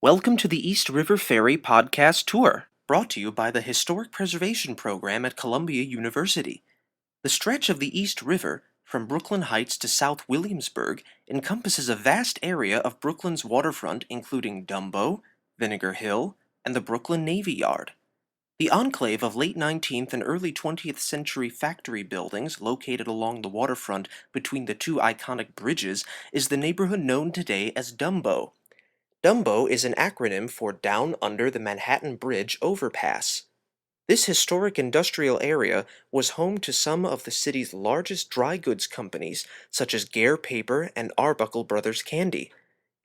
Welcome to the East River Ferry podcast tour, brought to you by the Historic Preservation Program at Columbia University. The stretch of the East River, from Brooklyn Heights to South Williamsburg, encompasses a vast area of Brooklyn's waterfront including Dumbo, Vinegar Hill, and the Brooklyn Navy Yard. The enclave of late 19th and early 20th century factory buildings located along the waterfront between the two iconic bridges is the neighborhood known today as Dumbo. Dumbo is an acronym for Down Under the Manhattan Bridge Overpass. This historic industrial area was home to some of the city's largest dry goods companies, such as Gare Paper and Arbuckle Brothers Candy.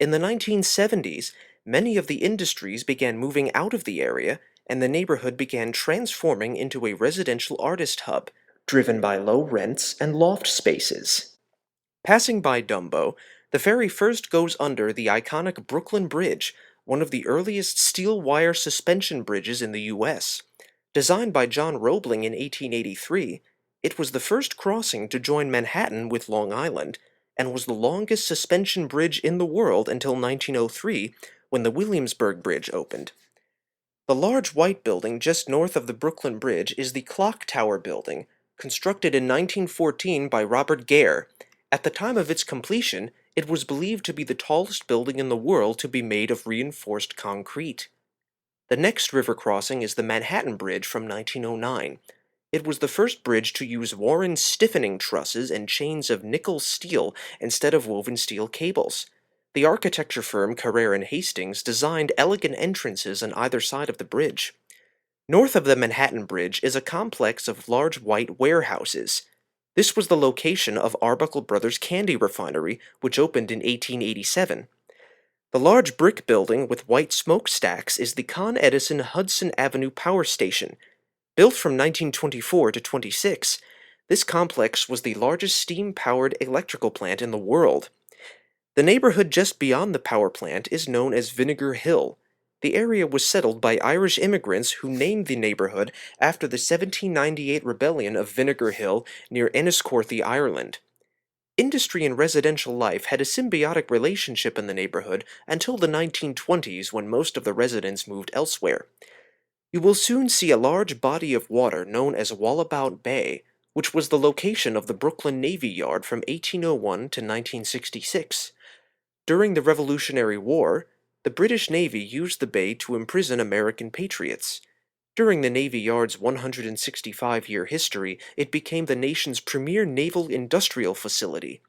In the 1970s, many of the industries began moving out of the area, and the neighborhood began transforming into a residential artist hub, driven by low rents and loft spaces. Passing by Dumbo, the ferry first goes under the iconic Brooklyn Bridge, one of the earliest steel wire suspension bridges in the U.S. Designed by John Roebling in 1883, it was the first crossing to join Manhattan with Long Island, and was the longest suspension bridge in the world until 1903, when the Williamsburg Bridge opened. The large white building just north of the Brooklyn Bridge is the Clock Tower Building, constructed in 1914 by Robert Gare. At the time of its completion, it was believed to be the tallest building in the world to be made of reinforced concrete. The next river crossing is the Manhattan Bridge from 1909. It was the first bridge to use Warren stiffening trusses and chains of nickel steel instead of woven steel cables. The architecture firm Carrere and Hastings designed elegant entrances on either side of the bridge. North of the Manhattan Bridge is a complex of large white warehouses. This was the location of Arbuckle Brothers Candy Refinery, which opened in 1887. The large brick building with white smokestacks is the Con Edison Hudson Avenue Power Station. Built from 1924 to 26, this complex was the largest steam-powered electrical plant in the world. The neighborhood just beyond the power plant is known as Vinegar Hill. The area was settled by Irish immigrants who named the neighborhood after the 1798 rebellion of Vinegar Hill near Enniscorthy, Ireland. Industry and residential life had a symbiotic relationship in the neighborhood until the 1920s, when most of the residents moved elsewhere. You will soon see a large body of water known as Wallabout Bay, which was the location of the Brooklyn Navy Yard from 1801 to 1966. During the Revolutionary War, the British Navy used the bay to imprison American patriots. During the Navy Yard's 165-year history, it became the nation's premier naval industrial facility.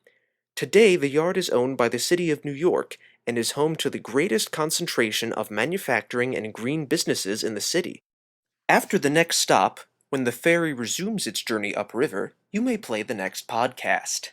Today, the yard is owned by the City of New York and is home to the greatest concentration of manufacturing and green businesses in the city. After the next stop, when the ferry resumes its journey upriver, you may play the next podcast.